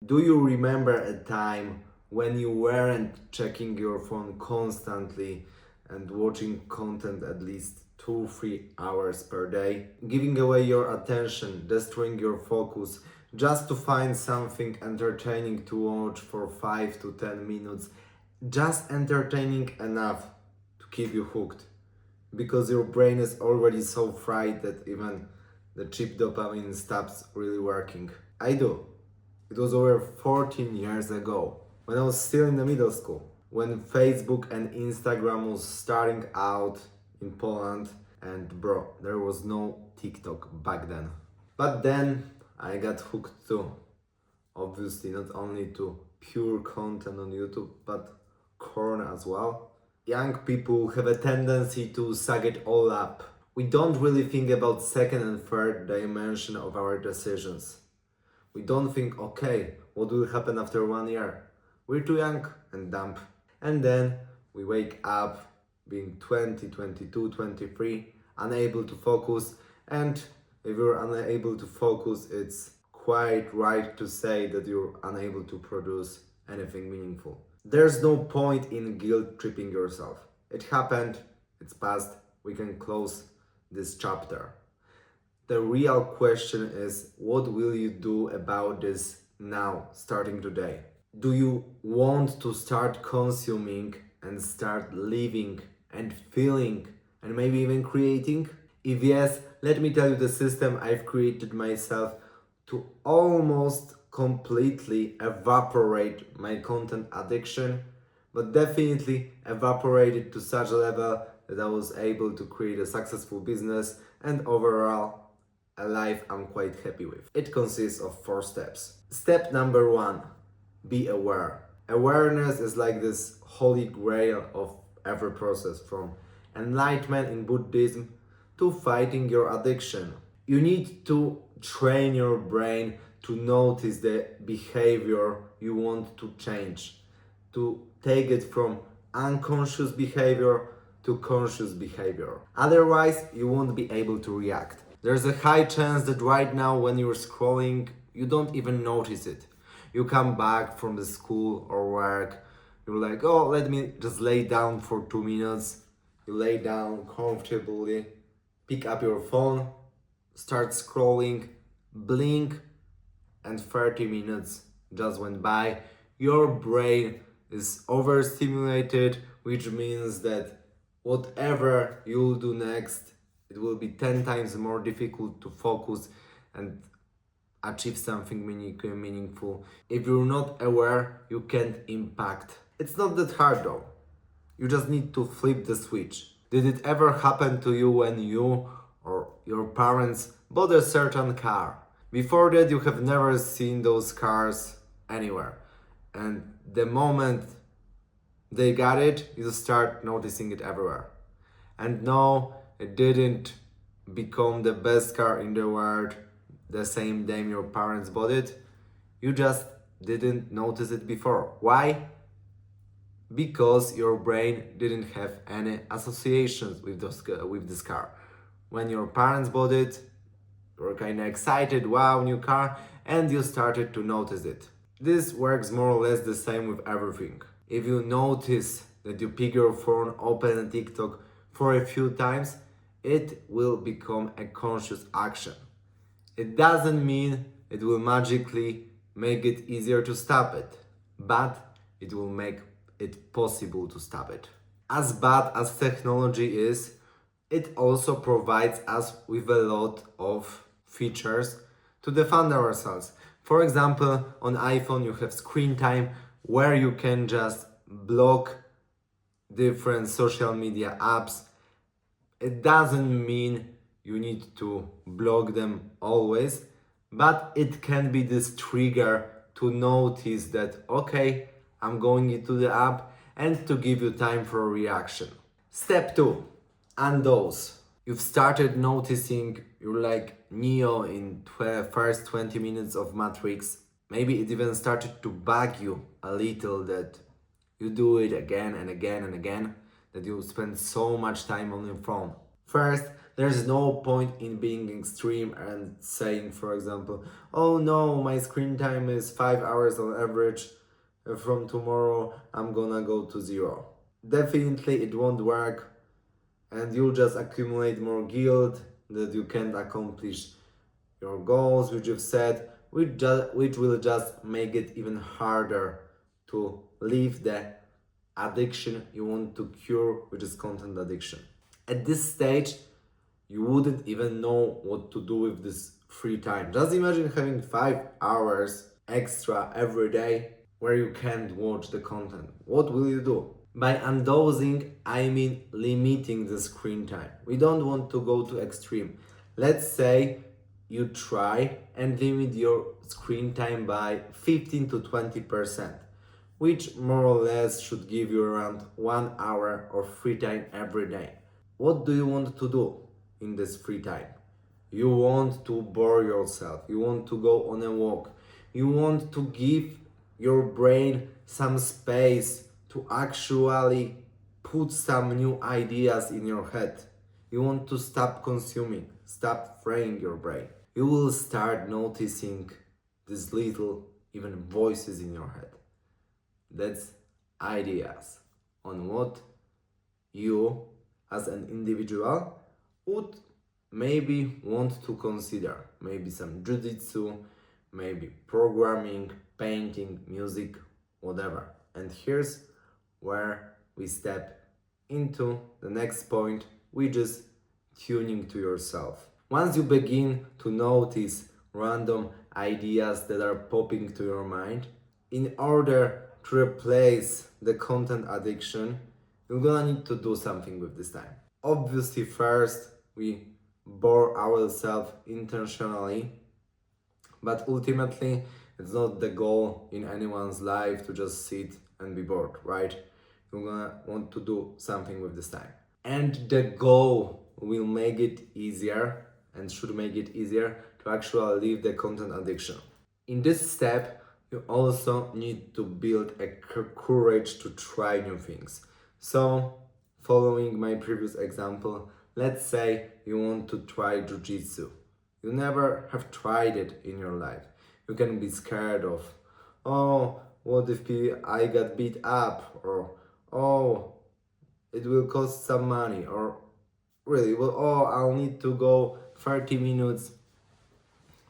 Do you remember a time when you weren't checking your phone constantly and watching content at least 2-3 hours per day, giving away your attention, destroying your focus just to find something entertaining to watch for 5 to 10 minutes, just entertaining enough to keep you hooked? Because your brain is already so fried that even the cheap dopamine stops really working. I do. It was over 14 years ago, when I was still in the middle school, when Facebook and Instagram was starting out in Poland, and bro, there was no TikTok back then. But then I got hooked too. Obviously, not only to pure content on YouTube, but corn as well. Young people have a tendency to suck it all up. We don't really think about second and third dimension of our decisions. We don't think, okay, what will happen after 1 year? We're too young and dumb. And then we wake up being 20, 22, 23, unable to focus. And if you're unable to focus, it's quite right to say that you're unable to produce anything meaningful. There's no point in guilt tripping yourself. It happened, it's past, we can close this chapter. The real question is, what will you do about this now, starting today? Do you want to start consuming and start living and feeling and maybe even creating? If yes, let me tell you the system I've created myself to almost completely evaporate my content addiction, but definitely evaporate it to such a level that I was able to create a successful business and overall a life I'm quite happy with. It consists of 4 steps. Step number 1, be aware. Awareness is like this holy grail of every process, from enlightenment in Buddhism to fighting your addiction. You need to train your brain to notice the behavior you want to change, to take it from unconscious behavior to conscious behavior. Otherwise, you won't be able to react. There's a high chance that right now when you're scrolling, you don't even notice it. You come back from the school or work, you're like, oh, let me just lay down for 2 minutes. You lay down comfortably, pick up your phone, start scrolling, blink, and 30 minutes just went by. Your brain is overstimulated, which means that whatever you'll do next, it will be 10 times more difficult to focus and achieve something meaningful. If you're not aware, you can't impact. It's not that hard though. You just need to flip the switch. Did it ever happen to you when you or your parents bought a certain car? Before that, you have never seen those cars anywhere. And the moment they got it, you start noticing it everywhere. And no, it didn't become the best car in the world the same day your parents bought it. You just didn't notice it before. Why? Because your brain didn't have any associations with this car. When your parents bought it, you were kind of excited, wow, new car, and you started to notice it. This works more or less the same with everything. If you notice that you pick your phone, open a TikTok for a few times, it will become a conscious action. It doesn't mean it will magically make it easier to stop it, but it will make it possible to stop it. As bad as technology is, it also provides us with a lot of features to defend ourselves. For example, on iPhone you have screen time where you can just block different social media apps. It doesn't mean you need to block them always, but it can be this trigger to notice that, okay, I'm going into the app, and to give you time for a reaction. Step 2, undose. You've started noticing you're like Neo in first 20 minutes of Matrix. Maybe it even started to bug you a little that you do it again and again and again, that you spend so much time on your phone. First, There's no point in being extreme and saying, for example, oh no, my screen time is 5 hours on average. From tomorrow, I'm gonna go to zero. Definitely, it won't work, and you'll just accumulate more guilt that you can't accomplish your goals, which you've set, which will just make it even harder to leave the addiction you want to cure, which is content addiction. At this stage, you wouldn't even know what to do with this free time. Just imagine having 5 hours extra every day where you can't watch the content. What will you do? By undosing, I mean limiting the screen time. We don't want to go to extreme. Let's say you try and limit your screen time by 15 to 20%, which more or less should give you around 1 hour of free time every day. What do you want to do in this free time? You want to bore yourself, you want to go on a walk, you want to give your brain some space to actually put some new ideas in your head. You want to stop consuming, stop fraying your brain. You will start noticing these little, even voices in your head. That's ideas on what you as an individual would maybe want to consider. Maybe some jujitsu, maybe programming, painting, music, whatever. And here's where we step into the next point, which is tuning to yourself. Once you begin to notice random ideas that are popping to your mind, in order to replace the content addiction, you're gonna need to do something with this time. Obviously, first we bore ourselves intentionally, but ultimately it's not the goal in anyone's life to just sit and be bored, right? You're gonna want to do something with this time. And the goal will make it easier and should make it easier to actually leave the content addiction. In this step, you also need to build a courage to try new things. So, following my previous example, let's say you want to try jujitsu. You never have tried it in your life. You can be scared of, oh, what if I got beat up? Or, oh, it will cost some money. Or, really, well, oh, I'll need to go 30 minutes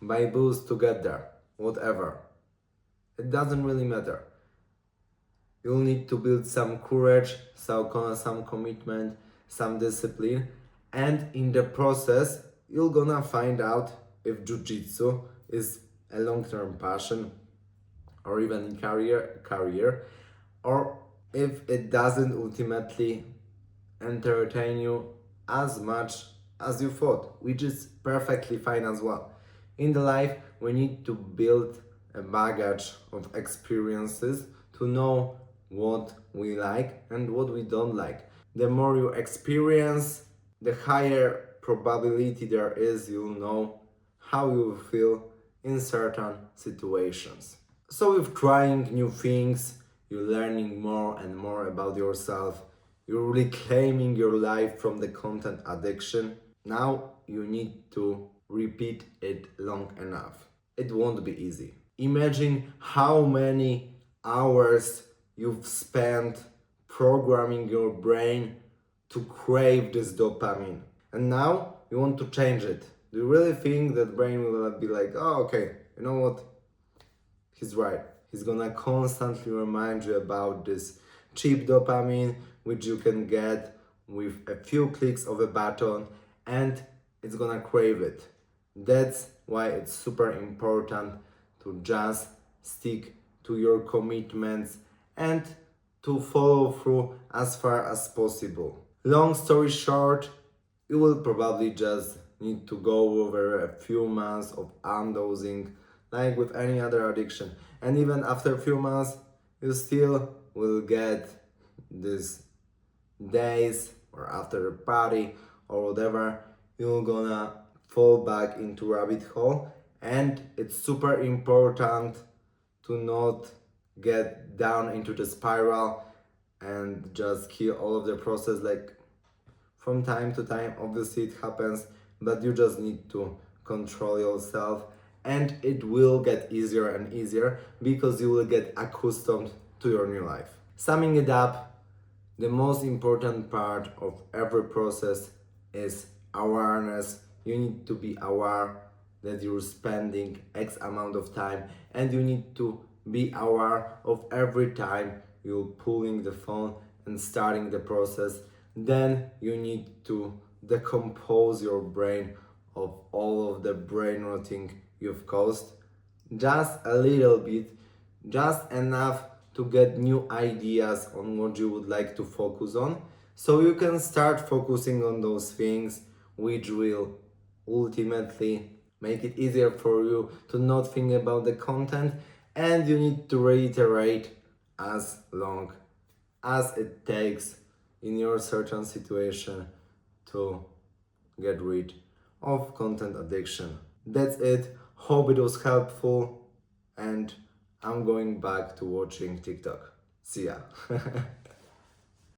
by bus to get there. Whatever. It doesn't really matter. You'll need to build some courage, some commitment, some discipline, and in the process, you're gonna find out if jiu-jitsu is a long-term passion or even career, or if it doesn't ultimately entertain you as much as you thought, which is perfectly fine as well. In the life, we need to build a baggage of experiences to know what we like and what we don't like. The more you experience, the higher probability there is you'll know how you feel in certain situations. So, with trying new things, you're learning more and more about yourself. You're reclaiming your life from the content addiction. Now you need to repeat it long enough. It won't be easy. Imagine how many hours you've spent programming your brain to crave this dopamine. And now you want to change it. Do you really think that brain will be like, oh, okay, you know what? He's right. He's gonna constantly remind you about this cheap dopamine, which you can get with a few clicks of a button, and it's gonna crave it. That's why it's super important to just stick to your commitments and to follow through as far as possible. Long story short, you will probably just need to go over a few months of undosing, like with any other addiction. And even after a few months, you still will get these days or after a party or whatever, you're gonna fall back into rabbit hole. And it's super important to not get down into the spiral and just kill all of the process. Like, from time to time. Obviously, it happens, but you just need to control yourself, and it will get easier and easier because you will get accustomed to your new life. Summing it up, the most important part of every process is awareness. You need to be aware that you're spending X amount of time, and you need to be aware of every time you're pulling the phone and starting the process. Then you need to decompose your brain of all of the brain rotting you've caused. Just a little bit, just enough to get new ideas on what you would like to focus on, so you can start focusing on those things which will ultimately make it easier for you to not think about the content. And you need to reiterate as long as it takes in your certain situation to get rid of content addiction. That's it. Hope it was helpful, and I'm going back to watching TikTok. See ya.